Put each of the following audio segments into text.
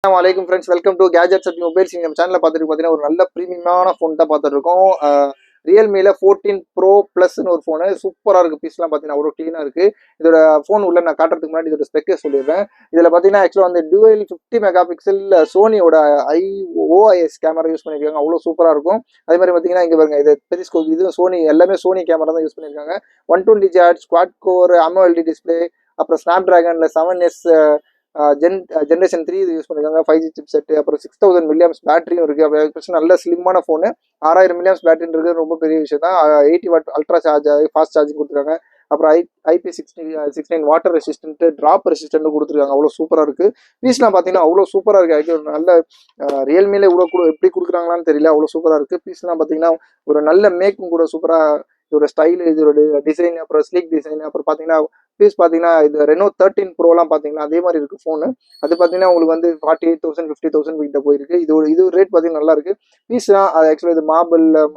வலைக்கும் friends, welcome to gadgets at mobiles. நம்ம சேனலில் பார்த்துட்டு பார்த்தீங்கன்னா ஒரு நல்ல ப்ரீமியமான ஃபோன் தான் பார்த்துட்டு இருக்கோம். ரியல்மியில் 14 ப்ரோ ப்ளஸ்னு ஒரு ஃபோனு சூப்பராக இருக்குது. பீஸ்லாம் பார்த்தீங்கன்னா அவ்வளோ க்ளீனாக இருக்குது. இதோட ஃபோன் உள்ள நான் காட்டுறதுக்கு முன்னாடி இதோட ஸ்பெக்கை சொல்லிடுறேன். இதில் பார்த்தீங்கன்னா ஆக்சுவலாக வந்து டுவெல் 50 மெகா பிக்சல் சோனியோட OIS கேமரா யூஸ் பண்ணியிருக்காங்க. அவ்வளோ சூப்பராக இருக்கும். அதே மாதிரி பார்த்தீங்கன்னா இங்கே பாருங்க, இது பெரிஸ்கோப், இது சோனி, எல்லாமே சோனி கேமரா தான் யூஸ் பண்ணியிருக்காங்க. 120 Hz quad core AMOLED display, அப்புறம் ஸ்னாப் ட்ராகனில் 7S ஜென்ரேஷன் 3 இது யூஸ் பண்ணிருக்காங்க. 5G சிப் செட், அப்புறம் 6000 மில்லியம்ஸ் பேட்டரியும் இருக்கு. அப்போ நல்ல ஸ்லிம்மான ஃபோனு. 6000 மில்லியம்ஸ் பேட்டரின்றது ரொம்ப பெரிய விஷயம் தான். 80 what ultra charge, fast charging கொடுத்துருக்காங்க. அப்புறம் IP16 water resistant, drop resistant கொடுத்துருக்காங்க. அவ்வளோ சூப்பராக இருக்கு. பீஸ்லாம் பார்த்தீங்கன்னா அவ்வளோ சூப்பராக இருக்கு. ஆக்சுவலி ஒரு நல்ல ரியல்மியில் இவ்வளோ எப்படி கொடுக்குறாங்களான்னு தெரியல, அவ்வளோ சூப்பராக இருக்கு. பீஸ்லாம் பார்த்தீங்கன்னா ஒரு நல்ல மேக்கும் கூட சூப்பராக. இதோட ஸ்டைல், இதோட டிசைன், அப்புறம் ஸ்லீக் டிசைன், அப்புறம் பார்த்தீங்கன்னா பீஸ் பார்த்தீங்கன்னா இது ரெனோ 13 ப்ரோலாம் பார்த்தீங்கன்னா அதே மாதிரி இருக்குது ஃபோனு. அது பார்த்தீங்கன்னா உங்களுக்கு வந்து 48,000 50,000 கிட்ட போயிருக்கு. இது ரேட் பார்த்தீங்கன்னா நல்லா இருக்கு. பீஸ்லாம் அது ஆக்சுவலாக இது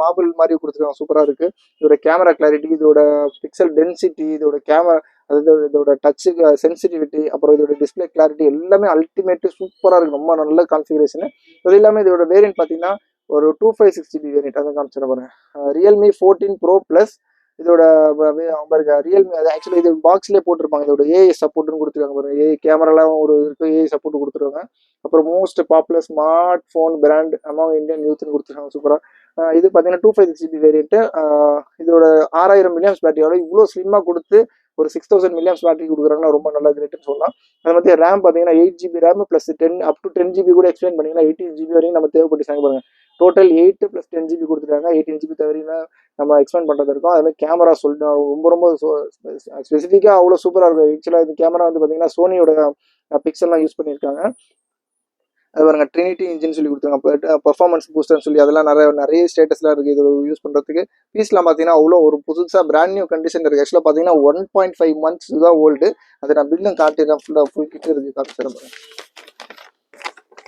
மார்பிள் மாதிரி கொடுத்துருக்காங்க. சூப்பராக இருக்கு. இதோட கேமரா கிளாரிட்டி, இதோட பிக்சல் டென்சிட்டி, இதோட கேமரா, அதாவது இதோட டச்சு சென்சிட்டிவிட்டி, அப்புறம் இதோட டிஸ்பிளே கிளாரிட்டி எல்லாமே அல்டிமேட்டு சூப்பராக இருக்குது. ரொம்ப நல்ல கான்ஃபிகரேஷனு. அது இல்லாமல் இதோட வேரியன்ட் பார்த்தீங்கன்னா ஒரு 256GB வேரியன்ட், அதை காமிச்சிட பாருங்க. Realme 14 bro plus. இதோட ரியல்மி, அது ஆக்சுவலி இது பாக்ஸ்லேயே போட்டிருப்பாங்க. இதோட ஏஐ சப்போர்ட்னு கொடுத்துருக்காங்க பாருங்க. ஏஐ கேமராலாம் ஒரு இருக்கு, ஏஐ சப்போர்ட் கொடுத்துருக்காங்க. அப்புறம் most popular smartphone brand among Indian யூத்னு கொடுத்துருக்காங்க. சூப்பராக. இது பார்த்தீங்கன்னா 256GB வேரியன்ட்டு. இதோட 6000 மில்லியம்ஸ் பேட்டரியோட இவ்வளோ ஸ்லிம்மாக கொடுத்து ஒரு 6000 மில்லியம்ஸ் பேட்டரி கொடுக்குறாங்கன்னா ரொம்ப நல்ல கிரேட்னு சொல்லலாம். அது மாதிரி ரேம் பார்த்தீங்கன்னா 8GB RAM plus 10 up to 10GB கூட எக்ஸ்டெண்ட் பண்ணிங்கன்னா 18GB வரையும் நம்ம தேவைப்பட்டு பாருங்க. டோட்டல் 8 + 10GB கொடுத்துருக்காங்க. 18GB தவிர நம்ம எக்ஸ்பெண்ட் பண்ணுறது இருக்கும். அதுமாதிரி கேமரா சொல்லிட்டு ரொம்ப ஸ்பெசிஃபிக்காக அவ்வளோ சூப்பராக இருக்கும். ஆக்சுவலாக இந்த கேமரா வந்து பார்த்தீங்கன்னா சோனியோட பிக்சல்லாம் யூஸ் பண்ணியிருக்காங்க. அது பாருங்க, ட்ரினிட்டி இன்ஜின் சொல்லி கொடுத்துருக்காங்க. பெர்ஃபார்மன்ஸ் பூஸ்டர்னு சொல்லி அதெல்லாம் நிறைய ஸ்டேட்டஸ்லாம் இருக்குது இது யூஸ் பண்ணுறதுக்கு. பீஸ்லாம் பார்த்தீங்கன்னா அவ்வளோ ஒரு புதுசாக பிராண்ட் நியூ கண்டிஷன் இருக்குது. ஆக்சுவலாக பார்த்தீங்கன்னா 1.5 months தான் ஓல்டு. அதை நான் பில்லும் காட்டிடுறேன். ஃபுல் கிட்ட இருக்குது, காப்பி தரேன்.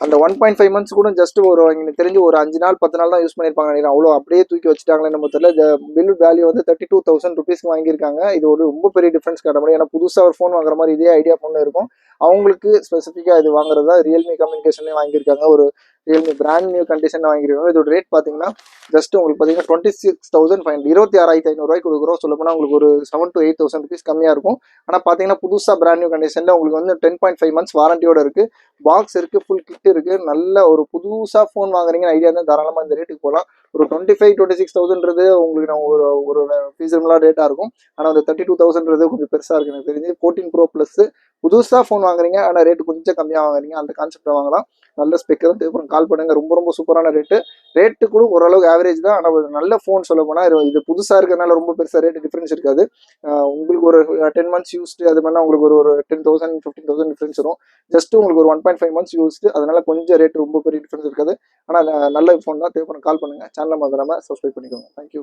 அந்த 1.5 months கூட ஜஸ்ட் எனக்கு தெரிஞ்சு ஒரு 5 நாள் 10 நாள் தான் யூஸ் பண்ணியிருப்பாங்க. அவ்வளோ அப்படியே தூக்கி வச்சுட்டாங்களே நம்ம தெரியல. பில் வேல்யூ வந்து 32,000 ருபீஸ்க்கு வாங்கியிருக்காங்க. இது ஒரு ரொம்ப பெரிய டிஃப்ரென்ஸ் காட்ட முடியும். ஏன்னா புதுசாக ஒரு ஃபோன் வாங்குற மாதிரி இதே ஐடியா ஃபோன் இருக்கும். அவங்களுக்கு ஸ்பெசிஃபிக்காக இது வாங்குறது தான் ரியல்மி கம்யூனிகேஷன்லேயே வாங்கியிருக்காங்க. ஒரு ரியல்மி பிராண்ட் நியூ கண்டிஷனில் வாங்கியிருக்காங்க. இதோட ரேட் பார்த்தீங்கன்னா ஜஸ்ட் உங்களுக்கு பார்த்தீங்கன்னா 26,500, 26,500 கொடுக்குறோம். சொல்லப்போனால் உங்களுக்கு ஒரு 7,000 to 8,000 ருபீஸ் கம்மியாக இருக்கும். ஆனால் பார்த்தீங்கன்னா புதுசாக பிராண்ட் நியூ கண்டிஷனில் உங்களுக்கு வந்து 10.5 months வாரண்டியோட இருக்குது. பாக்ஸ் இருக்குது, ஃபுல் கிட் இருக்குது. நல்ல ஒரு புதுசாக ஃபோன் வாங்குறீங்கன்னு ஐடியா தான் தாராளமாக இந்த ரேட்டுக்கு போகலாம். ஒரு 25-26,000ன்றது உங்களுக்கு நான் ஒரு ஃபீஸபிளாக ரேட்டாக இருக்கும். ஆனால் அந்த 32,000ன்றது கொஞ்சம் பெருசாக இருக்குது எனக்கு தெரிஞ்சு. 14 ப்ரோ ப்ளஸ் புதுசாக ஃபோன் வாங்குறீங்க, ஆனால் ரேட்டு கொஞ்சம் கம்மியாக வாங்குறீங்க, அந்த கான்செப்டை வாங்கலாம். நல்ல ஸ்பெக்கர் தான் தேவைப்படும். கால் பண்ணுங்க. ரொம்ப சூப்பரான ரேட்டு கூட ஓரளவுக்கு ஆவரேஜ் தான். ஆனால் ஒரு நல்ல ஃபோன் சொல்ல போனால் இது புதுசாக இருக்கிறதுனால ரொம்ப பெருசாக ரேட்டு டிஃப்ரென்ஸ் இருக்காது. உங்களுக்கு ஒரு 10 months யூஸ்டு அது மாதிரினா உங்களுக்கு ஒரு 10,000 15,000 டிஃப்ரென்ஸ் வரும். ஜஸ்ட் உங்களுக்கு ஒரு 1.5 months யூஸ்டு, அதனால கொஞ்சம் ரேட்டு ரொம்ப பெரிய டிஃப்ரென்ஸ் இருக்காது. ஆனால் நல்ல ஃபோன் தான் தேவைப்படும். கால் பண்ணுங்க. சேனலை மறந்துடாம சப்ஸ்கிரைப் பண்ணிக்கோங்க. தேங்க்யூ.